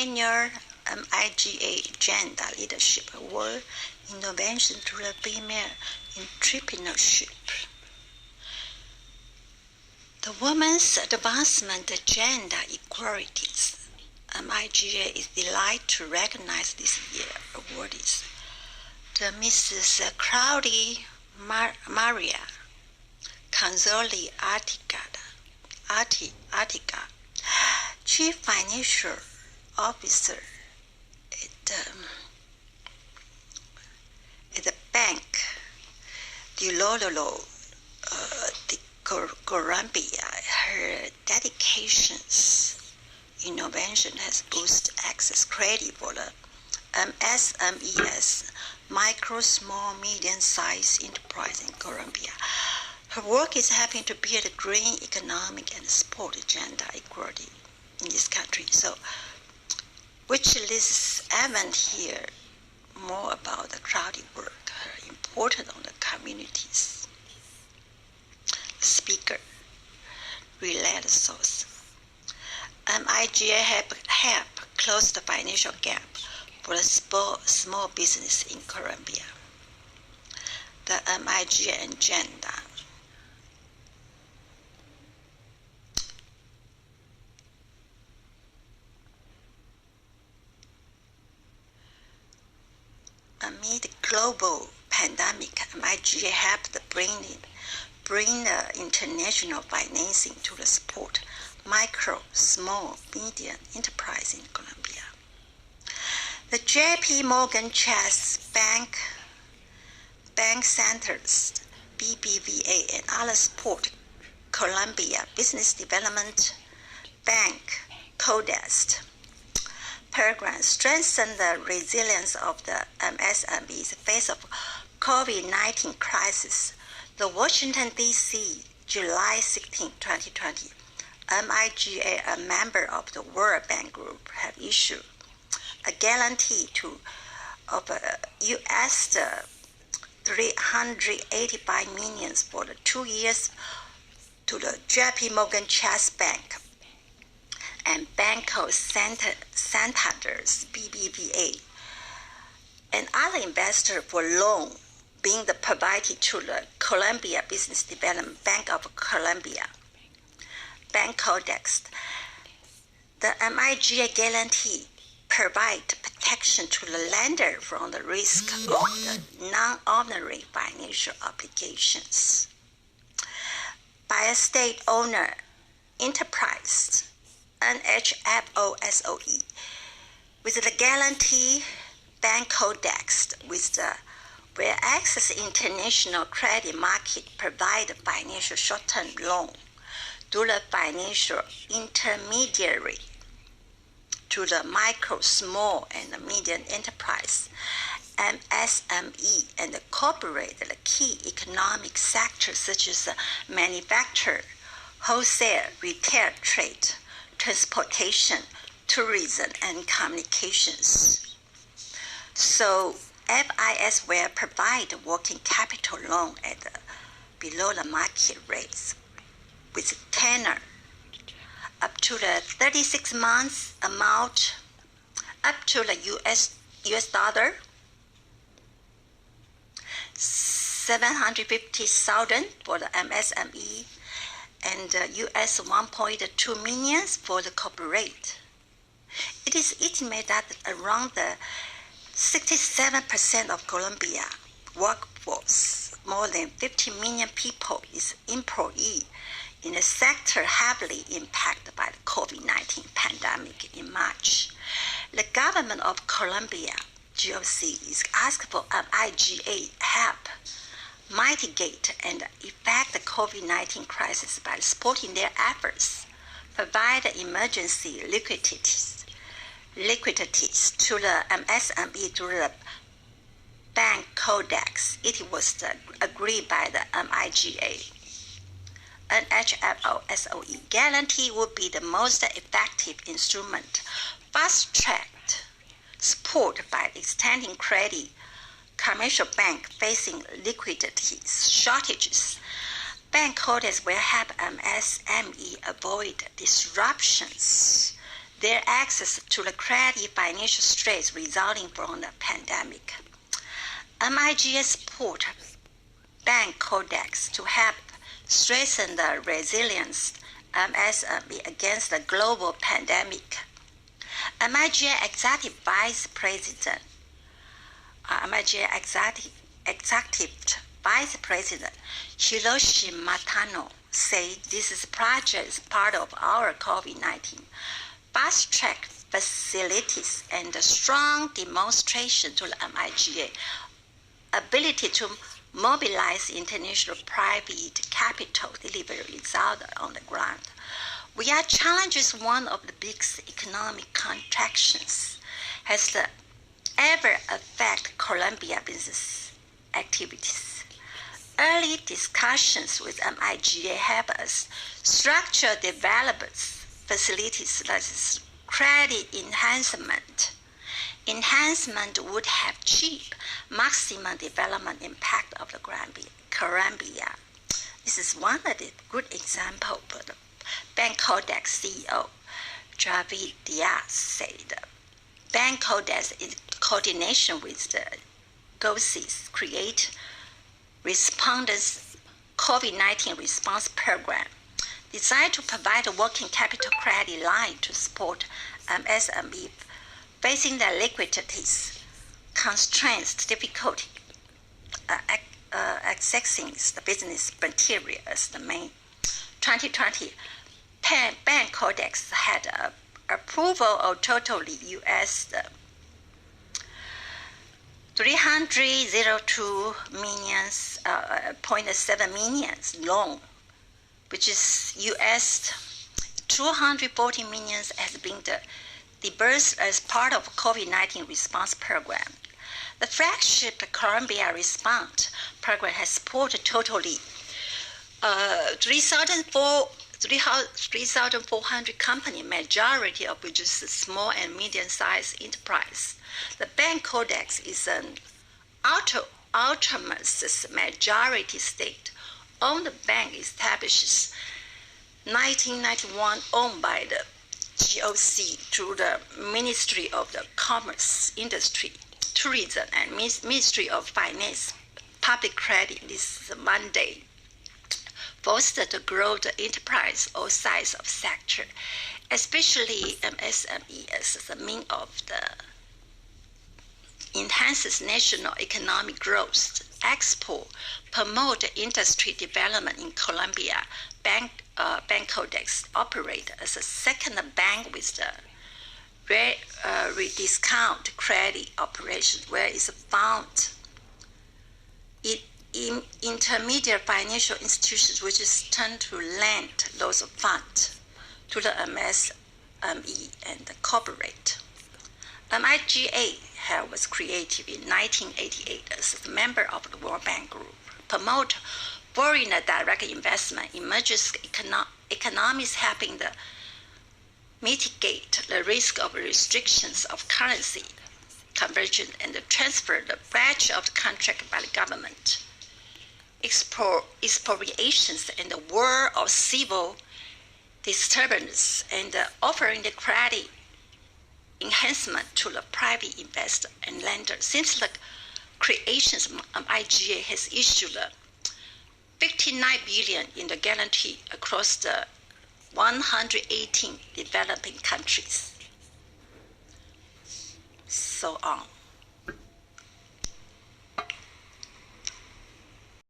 pioneer MIGA Gender Leadership Award Innovation to the Female Entrepreneurship. The Women's Advancement Gender Equalities. MIGA is delighted to recognize this year's awardees. The Mrs. Claudia Maria Canzoli Artiga, Chief Financial Officer at the Bank di Lolo di Colombia. Her dedications innovation has boosted access credit for the MSMEs, micro, small, medium-sized enterprise in Colombia. Her work is helping to build a green economic and support gender equality in this country. So, which lists Evan here more about the crowded work, her importance on the communities. Speaker, related source. MIGA help close the financial gap for the small business in Colombia. The MIGA agenda. Amid global pandemic, MIGA helped bring international financing to the support micro, small, medium enterprise in Colombia. The J.P. Morgan Chase Bank Centers, BBVA, and other support Colombia Business Development Bank CODEST programs strengthen the resilience of the MSMEs in the face of COVID-19 crisis. The Washington, D.C., July 16, 2020, MIGA, a member of the World Bank Group, have issued a guarantee of US $385 million for the 2 years to the J.P. Morgan Chase Bank and Banco Santander's BBVA and other investors for loan being provided to the Colombia Business Development Bank of Colombia, Banco Dext. The MIGA guarantee provide protection to the lender from the risk of the non-ordinary financial obligations by a state-owned enterprise, NHFOSOE, with the guarantee Banco Dext will access international credit market provide financial short-term loan to the financial intermediary to the micro, small, and medium enterprise, MSME, and incorporate the key economic sectors such as manufacture, wholesale, retail trade, transportation, tourism, and communications. So FIS will provide working capital loan at below the market rates with tenor up to the 36 months amount up to the US dollar 750,000 for the MSME and US 1.2 million for the corporate. It is estimated that around the 67% of Colombia workforce, more than 50 million people, is employee in a sector heavily impacted by the COVID-19 pandemic in March. The government of Colombia, GOC, is asking for MIGA help mitigate and effect the COVID-19 crisis by supporting their efforts, provide emergency liquidities to the MSME through the Bank Codex. It was agreed by the MIGA. NHFOSOE guarantee would be the most effective instrument, fast-tracked support by extending credit. Commercial bank facing liquidity shortages. Bank holders will help MSME avoid disruptions their access to the credit financial straits resulting from the pandemic. MIGA support bank codex to help strengthen the resilience of SME against the global pandemic. MIGA Executive Vice President, Hiroshi Matano said this project is part of our COVID-19 fast-track facilities and a strong demonstration to the MIGA ability to mobilize international private capital delivery result on the ground. We are challenges one of the biggest economic contractions has the ever affect Colombia business activities. Early discussions with MIGA help us structure developers facilities such as credit enhancement. Enhancement would have cheap maximum development impact of the Colombia. This is one of the good example for the Bank Codex CEO Javi Diaz said. Bank Codex in coordination with the GOSIS create responders COVID-19 response program designed to provide a working capital credit line to support SME facing the liquidities constraints, difficulty accessing the business material as the main. 2020 Bank Codex had approval of totally US 302 millions, 0.7 millions loan, which is US 240 millions has been disbursed as part of COVID-19 response program. The flagship Colombia Response program has supported totally 3,400 companies, majority of which is small and medium-sized enterprise. The Bank Codex is an autonomous majority state-owned bank established 1991, owned by the GOC through the Ministry of the Commerce, Industry, Tourism, and Ministry of Finance. Public credit this Monday foster to grow the enterprise or size of sector, especially MSME as the means of the enhances national economic growth, export, promote industry development in Colombia. Bank Codex operate as a second bank with the rediscount credit operation where it's found intermediate financial institutions which is tend to lend those funds to the MSME and the corporate. MIGA was created in 1988 as a member of the World Bank Group, promote foreign direct investment in emerging economies, helping to mitigate the risk of restrictions of currency conversion and transfer the batch of the contract by the government. Expropriations and the war of civil disturbance and offering the credit enhancement to the private investor and lender. Since the creation of IGA has issued 59 billion in the guarantee across the 118 developing countries. So on.